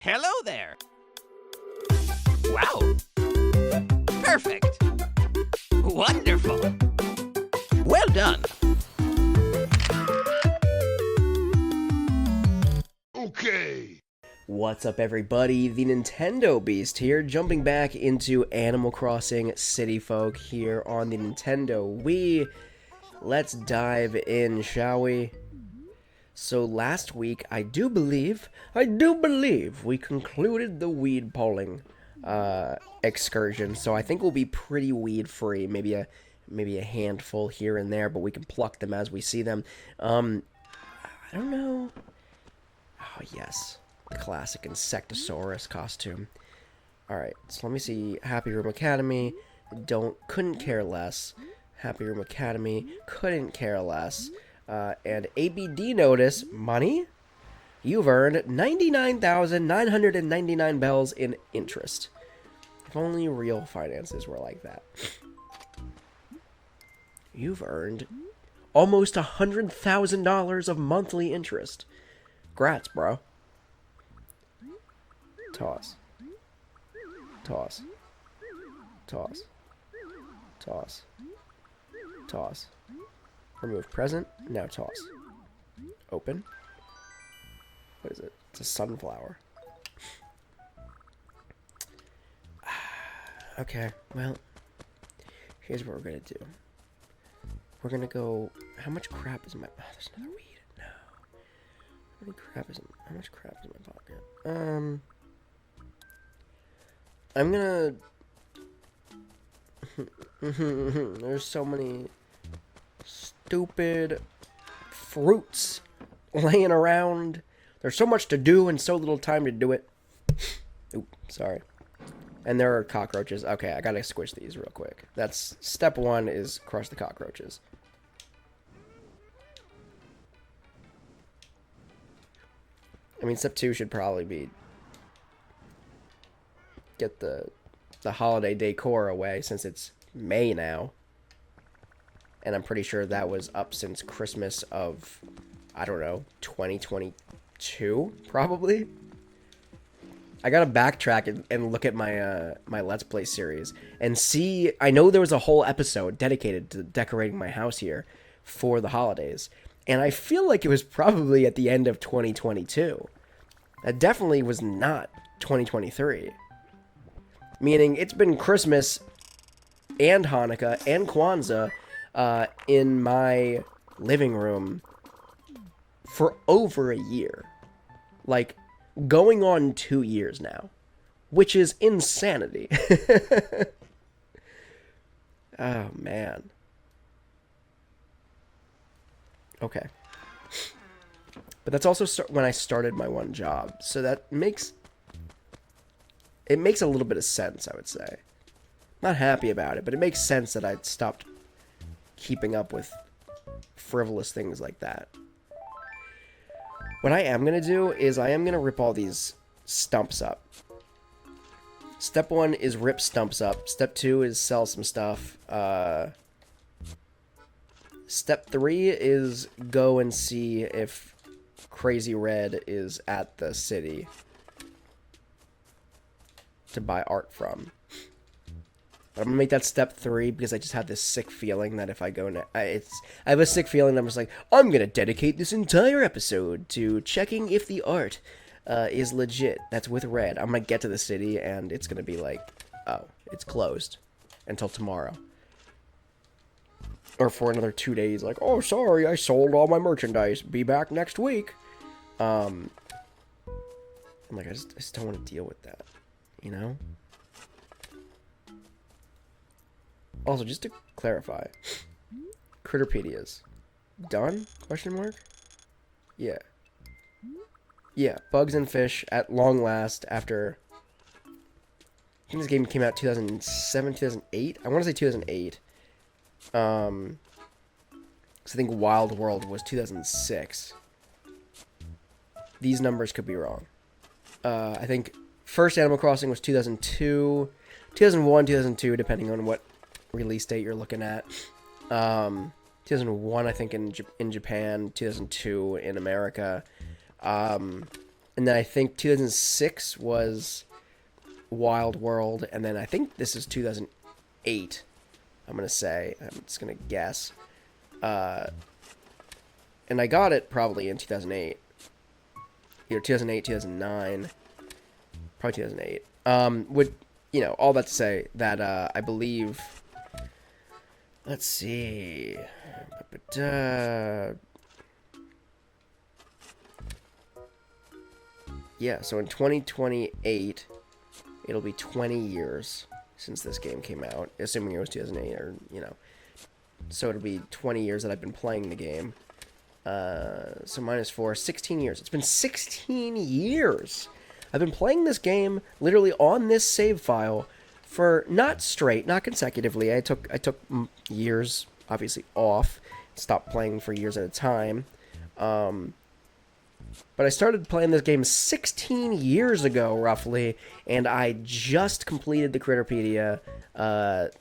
Hello there. Wow. Perfect. Wonderful. Well done. Okay. What's up, everybody? The Nintendo Beast here, jumping back into Animal Crossing City Folk here on the Nintendo Wii. Let's dive in, shall we? So last week, I do believe we concluded the weed pulling excursion. So I think we'll be pretty weed free. Maybe a handful here and there, but we can pluck them as we see them. I don't know. Oh yes, the classic Insectosaurus costume. All right, so let me see. Happy Room Academy. Couldn't care less. Happy Room Academy. Couldn't care less. And ABD notice, money? You've earned 99,999 bells in interest. If only real finances were like that. You've earned almost $100,000 of monthly interest. Grats, bro. Toss. Toss. Toss. Toss. Toss. Remove present. Now toss. Open. What is it? It's a sunflower. Okay, well, here's what we're gonna do. We're gonna go. How much crap is in my? Oh, there's another weed. No. How much crap is in my pocket? I'm gonna. There's so many stupid fruits laying around. There's so much to do and so little time to do it. Oop, sorry. And there are cockroaches. Okay, I gotta squish these real quick. That's step one, is crush the cockroaches. I mean, step two should probably be get the holiday decor away, since it's May now. And I'm pretty sure that was up since Christmas of, I don't know, 2022, probably? I gotta backtrack and look at my my Let's Play series and see. I know there was a whole episode dedicated to decorating my house here for the holidays, and I feel like it was probably at the end of 2022. That definitely was not 2023. Meaning it's been Christmas and Hanukkah and Kwanzaa in my living room for over a year. Like, going on 2 years now, which is insanity. Oh, man. Okay. But that's also when I started my one job, so that makes a little bit of sense, I would say. Not happy about it, but it makes sense that I stopped keeping up with frivolous things like that. What I am going to do is I am going to rip all these stumps up. Step one is rip stumps up. Step two is sell some stuff. Step three is go and see if Crazy Red is at the city to buy art from. I'm gonna make that step three because I just have this sick feeling that if I go I have a sick feeling that I'm just like, I'm gonna dedicate this entire episode to checking if the art is legit. That's with Red. I'm gonna get to the city and it's gonna be like, oh, it's closed until tomorrow. Or for another 2 days, like, oh, sorry, I sold all my merchandise. Be back next week. I'm like, I just don't want to deal with that, you know? Also, just to clarify, Critterpedias done? Question mark? Yeah. Yeah, Bugs and Fish at long last after. I think this game came out 2007, 2008. I want to say 2008. Because I think Wild World was 2006. These numbers could be wrong. I think first Animal Crossing was 2002, 2001, 2002, depending on what release date you're looking at. 2001, I think, in Japan, 2002 in America. And And then I think 2006 was Wild World, and then I think this is 2008. I'm gonna say. I'm just gonna guess. And I got it probably in 2008. Either 2008, 2009. Probably 2008. Would, you know, all that to say that I believe... Let's see... yeah, so in 2028, it'll be 20 years since this game came out, assuming it was 2008, or, you know. So it'll be 20 years that I've been playing the game. So minus 4, 16 years. It's been 16 years! I've been playing this game literally on this save file for not straight, not consecutively. I took years, obviously, off. Stopped playing for years at a time. But I started playing this game 16 years ago, roughly, and I just completed the Critterpedia,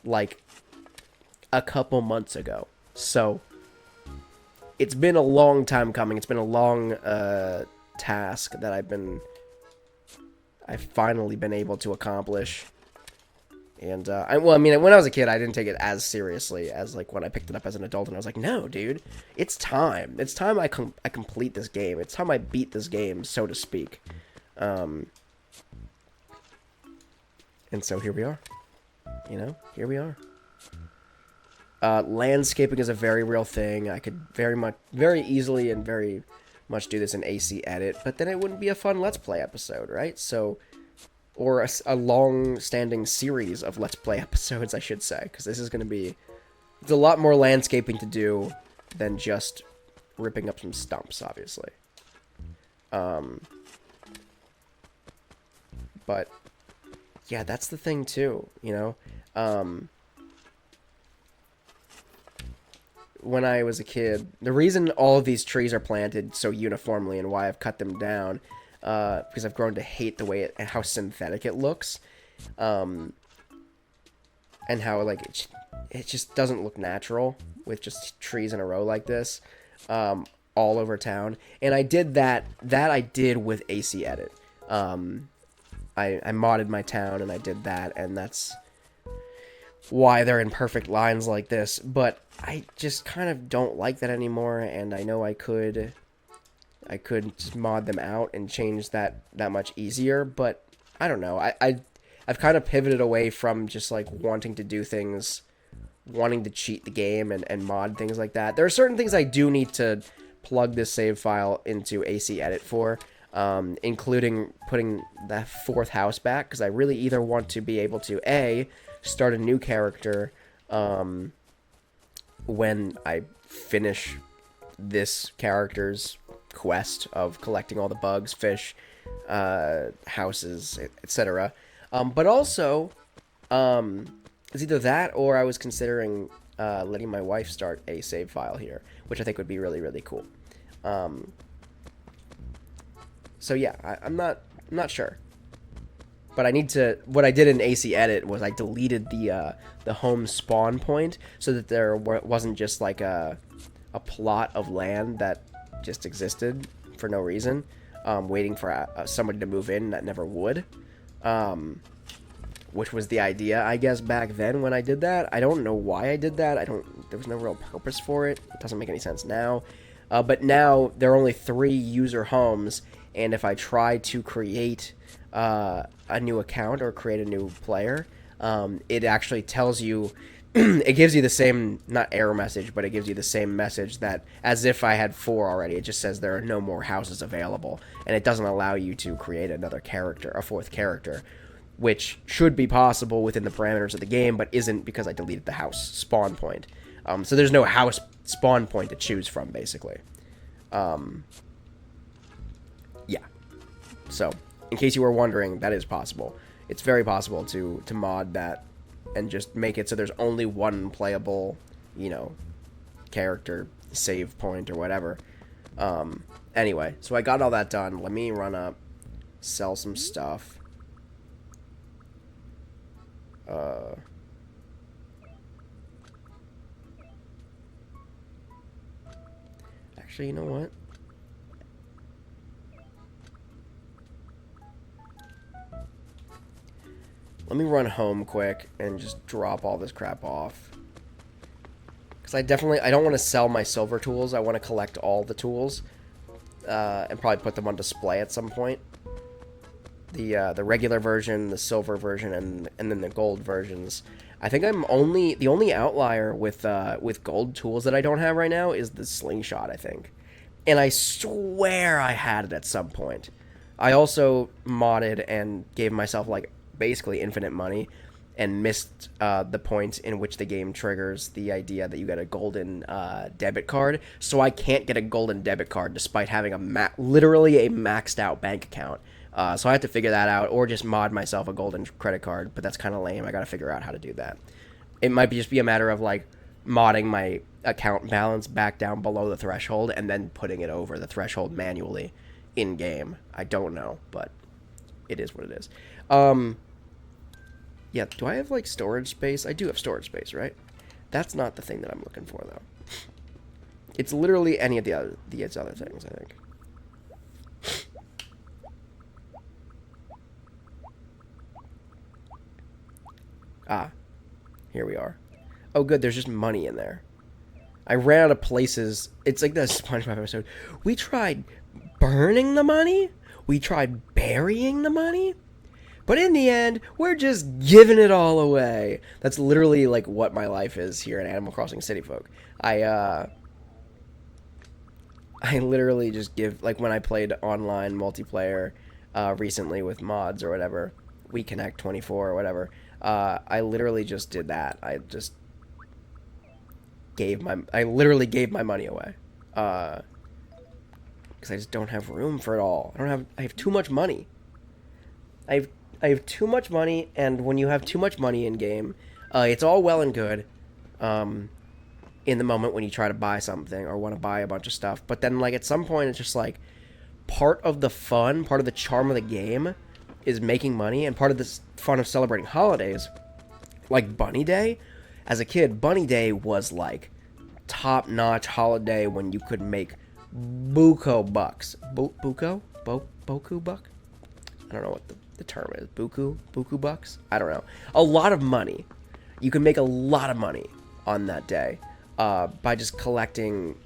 like, a couple months ago. So, it's been a long time coming. It's been a long, task that I've finally been able to accomplish. And, well, I mean, when I was a kid, I didn't take it as seriously as, like, when I picked it up as an adult, and I was like, no, dude, it's time. It's time I complete this game. It's time I beat this game, so to speak. And so here we are. You know, here we are. Landscaping is a very real thing. I could very easily and very much do this in AC Edit, but then it wouldn't be a fun Let's Play episode, right? So... or a long-standing series of Let's Play episodes, I should say, because this is going to be... it's a lot more landscaping to do than just ripping up some stumps, obviously. But, yeah, that's the thing, too, you know? When I was a kid, the reason all of these trees are planted so uniformly and why I've cut them down... because I've grown to hate the way how synthetic it looks, and how, like, it just doesn't look natural with just trees in a row like this, all over town. And I did that I did with AC Edit. I modded my town and I did that, and that's why they're in perfect lines like this. But I just kind of don't like that anymore, and I know I could just mod them out and change that much easier, but I don't know. I've kind of pivoted away from just, like, wanting to do things, wanting to cheat the game and mod things like that. There are certain things I do need to plug this save file into AC Edit for, including putting the 4th house back, because I really either want to be able to, A, start a new character when I finish this character's quest of collecting all the bugs, fish, houses, etc. But also, it's either that or I was considering letting my wife start a save file here, which I think would be really, really cool. So yeah, I'm not sure. But I need to... what I did in AC Edit was I deleted the home spawn point so that there wasn't just like a plot of land that just existed for no reason, waiting for somebody to move in that never would, which was the idea, I guess, back then when I did that. I don't know why I did that. There was no real purpose for it. It doesn't make any sense now. But now there are only 3 user homes, and if I try to create a new account or create a new player, it actually tells you it gives you the same, not error message, but it gives you the same message that as if I had 4 already. It just says there are no more houses available, and it doesn't allow you to create another character, a 4th character, which should be possible within the parameters of the game, but isn't because I deleted the house spawn point. So there's no house spawn point to choose from, basically. Yeah. So, in case you were wondering, that is possible. It's very possible to mod that and just make it so there's only one playable, you know, character save point or whatever. Anyway, so I got all that done. Let me run up, sell some stuff. Actually, you know what? Let me run home quick and just drop all this crap off. Because I don't want to sell my silver tools. I want to collect all the tools. And probably put them on display at some point. The regular version, the silver version, and then the gold versions. I think the only outlier with gold tools that I don't have right now is the slingshot, I think. And I swear I had it at some point. I also modded and gave myself, like, basically infinite money and missed the point in which the game triggers the idea that you get a golden debit card. So I can't get a golden debit card despite having literally a maxed out bank account. So I have to figure that out, or just mod myself a golden credit card, but that's kind of lame. I got to figure out how to do that. It might just be a matter of, like, modding my account balance back down below the threshold and then putting it over the threshold manually in-game. I don't know, but it is what it is. Yeah, do I have, like, storage space? I do have storage space, right? That's not the thing that I'm looking for, though. It's literally any of the other things, I think. Ah, here we are. Oh, good, there's just money in there. I ran out of places. It's like that SpongeBob episode. We tried burning the money. We tried burying the money. But in the end, we're just giving it all away. That's literally, like, what my life is here in Animal Crossing City Folk. I literally just give, like, when I played online multiplayer recently with mods or whatever, We Connect 24 or whatever, I literally just did that. I literally gave my money away. Because I just don't have room for it all. I have too much money. I have too much money, and when you have too much money in game, it's all well and good in the moment when you try to buy something or want to buy a bunch of stuff. But then, like, at some point, it's just like part of the fun, part of the charm of the game is making money, and part of the fun of celebrating holidays, like Bunny Day. As a kid, Bunny Day was like top-notch holiday when you could make buco bucks. Buco? Boku buck? I don't know what the term is. Buku bucks? I don't know. A lot of money. You can make a lot of money on that day by just collecting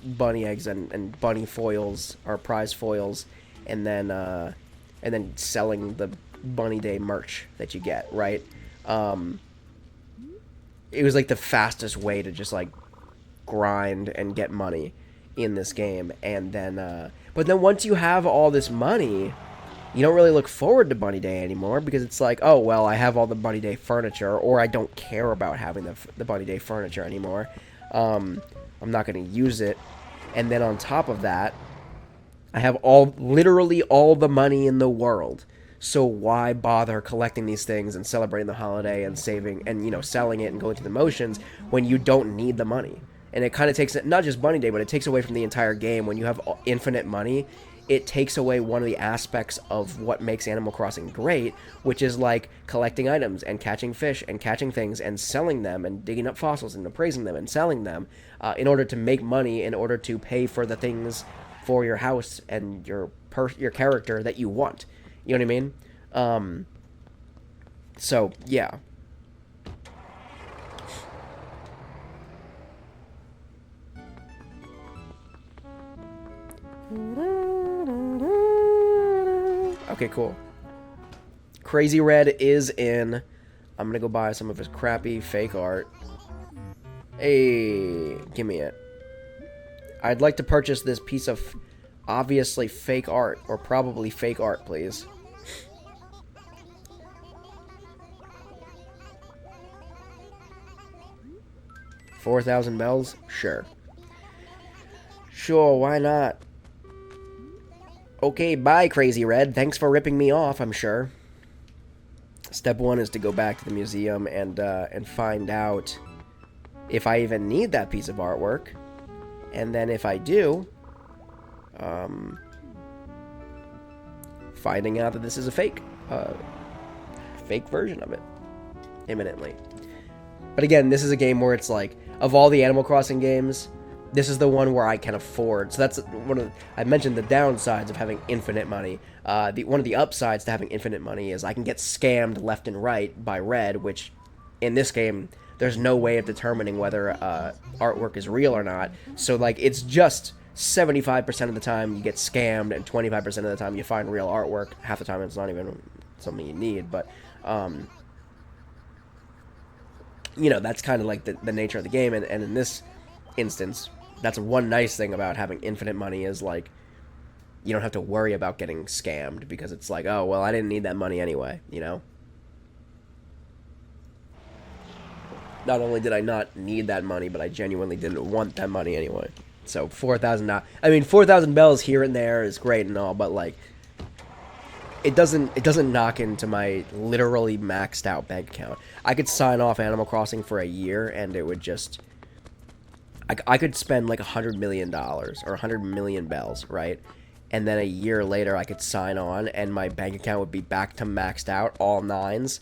bunny eggs and bunny foils or prize foils, and then selling the Bunny Day merch that you get, right? It was like the fastest way to just, like, grind and get money in this game. And then but then once you have all this money, you don't really look forward to Bunny Day anymore, because it's like, oh, well, I have all the Bunny Day furniture, or I don't care about having the Bunny Day furniture anymore. I'm not going to use it. And then on top of that, I have literally all the money in the world. So why bother collecting these things and celebrating the holiday and saving and, you know, selling it and going through the motions when you don't need the money? And it kind of takes, not just Bunny Day, but it takes away from the entire game. When you have infinite money, it takes away one of the aspects of what makes Animal Crossing great, which is, like, collecting items and catching fish and catching things and selling them and digging up fossils and appraising them and selling them in order to make money, in order to pay for the things for your house and your character that you want. You know what I mean? So, yeah. Okay, cool. Crazy Red is in. I'm gonna go buy some of his crappy fake art. Hey, give me it. I'd like to purchase this piece of obviously fake art, or probably fake art, please. $4,000 bells? Sure. Sure, why not? Okay, bye, Crazy Red. Thanks for ripping me off, I'm sure. Step one is to go back to the museum and find out if I even need that piece of artwork. And then if I do, finding out that this is a fake version of it, imminently. But again, this is a game where it's like, of all the Animal Crossing games, This is the one where I can afford. So that's one of I mentioned the downsides of having infinite money. One of the upsides to having infinite money is I can get scammed left and right by Red, which in this game there's no way of determining whether artwork is real or not. So like it's just 75% of the time you get scammed, and 25% of the time you find real artwork. Half the time it's not even something you need, but you know, that's kind of like the nature of the game. And in this instance, that's one nice thing about having infinite money is like you don't have to worry about getting scammed, because it's like, oh well, I didn't need that money anyway, you know. Not only did I not need that money, but I genuinely didn't want that money anyway. So 4,000, I mean 4,000 bells here and there is great and all, but like it doesn't knock into my literally maxed out bank account. I could sign off Animal Crossing for a year and it would just I could spend like $100 million or 100 million bells, right? And then a year later I could sign on and my bank account would be back to maxed out, all nines,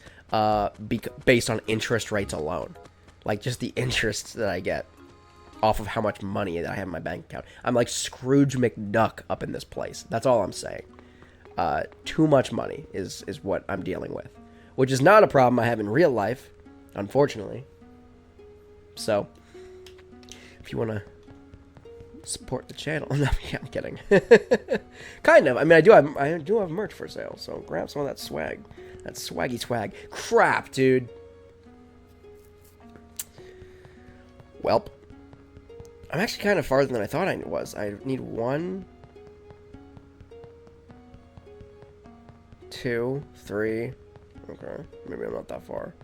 based on interest rates alone. Like just the interest that I get off of how much money that I have in my bank account. I'm like Scrooge McDuck up in this place. That's all I'm saying. Too much money is what I'm dealing with, which is not a problem I have in real life, unfortunately. So if you want to support the channel, no, yeah, I'm kidding. Kind of. I mean, I do have merch for sale, so grab some of that swag. That swaggy swag. Crap, dude. Welp. I'm actually kind of farther than I thought I was. I need 1, 2, 3. Okay, maybe I'm not that far.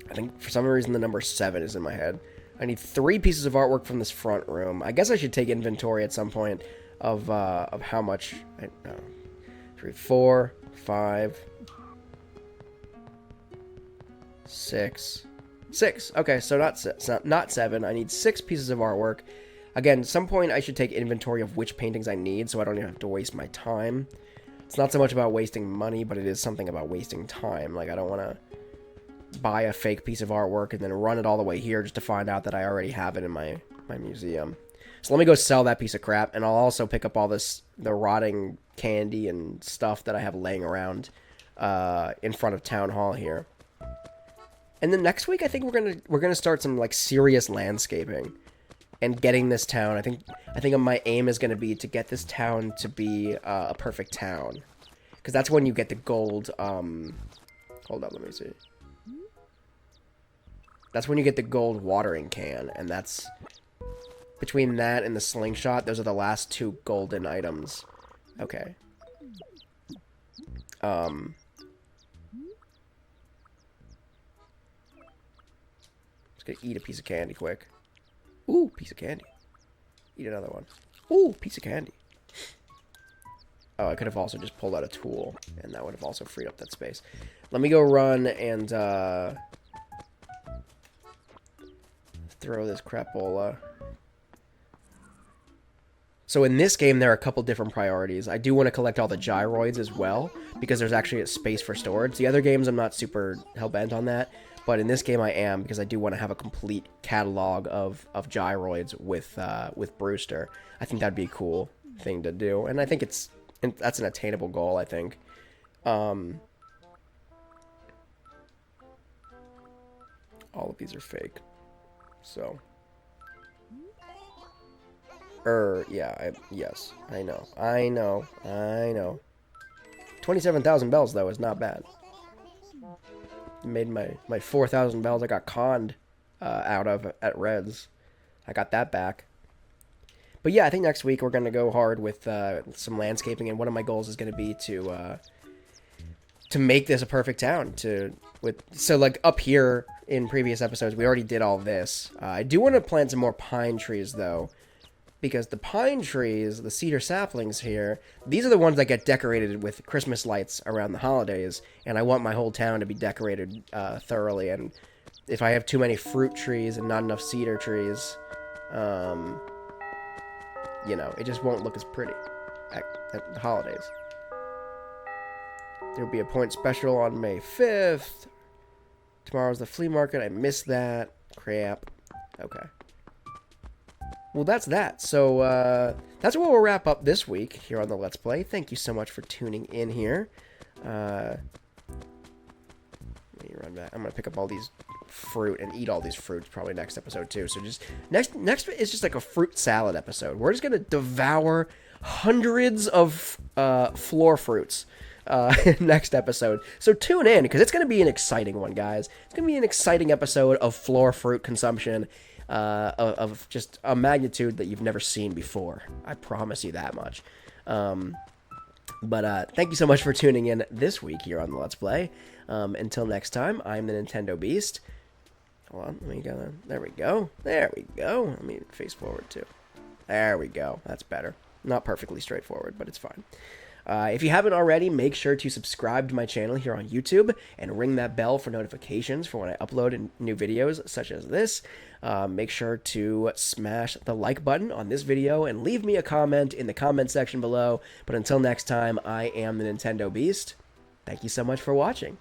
I think for some reason the number 7 is in my head. I need 3 pieces of artwork from this front room. I guess I should take inventory at some point of how much. 3, 4, 5, 6. 6. Okay, so not 7. I need 6 pieces of artwork. Again, at some point I should take inventory of which paintings I need, so I don't even have to waste my time. It's not so much about wasting money, but it is something about wasting time. Like, I don't want to buy a fake piece of artwork and then run it all the way here just to find out that I already have it in my museum. So let me go sell that piece of crap, and I'll also pick up all the rotting candy and stuff that I have laying around in front of Town Hall here. And then next week, I think we're gonna start some like serious landscaping and getting this town. I think my aim is gonna be to get this town to be a perfect town, because that's when you get the gold. Hold up, let me see. That's when you get the gold watering can, and that's between that and the slingshot. Those are the last 2 golden items. Okay. Just gonna eat a piece of candy quick. Ooh, piece of candy. Eat another one. Ooh, piece of candy. Oh, I could have also just pulled out a tool, and that would have also freed up that space. Let me go run and throw this crapola. So in this game, there are a couple different priorities. I do want to collect all the gyroids as well, because there's actually a space for storage. The other games, I'm not super hell-bent on that. But in this game, I am, because I do want to have a complete catalog of gyroids with Brewster. I think that'd be a cool thing to do, and I think that's an attainable goal, I think. All of these are fake, so. Yes, I know. 27,000 bells, though, is not bad. Made my 4,000 bells I got conned out of at Reds. I got that back. But yeah, I think next week we're going to go hard with some landscaping, and one of my goals is going to be to make this a perfect town. So like up here in previous episodes, we already did all this. I do want to plant some more pine trees, though, because the pine trees, the cedar saplings here, these are the ones that get decorated with Christmas lights around the holidays, and I want my whole town to be decorated thoroughly. And if I have too many fruit trees and not enough cedar trees, you know, it just won't look as pretty at the holidays. There'll be a point special on May 5th. Tomorrow's the flea market. I missed that. Crap. Okay. well, that's that. So, that's what we'll wrap up this week here on the Let's Play. Thank you so much for tuning in here. Let me run back. I'm going to pick up all these fruit and eat all these fruits probably next episode, too. So, just next is just like a fruit salad episode. We're just going to devour hundreds of floor fruits next episode. So, tune in, because it's going to be an exciting one, guys. It's going to be an exciting episode of floor fruit consumption. Of just a magnitude that you've never seen before. I promise you that much. But thank you so much for tuning in this week here on the Let's Play. Until next time, I'm the Nintendo Beast. Hold on, let me go. There we go. There we go. Let me face forward too. There we go. That's better. Not perfectly straightforward, but it's fine. If you haven't already, make sure to subscribe to my channel here on YouTube and ring that bell for notifications for when I upload new videos such as this. Make sure to smash the like button on this video and leave me a comment in the comment section below. But until next time, I am the Nintendo Beast. Thank you so much for watching.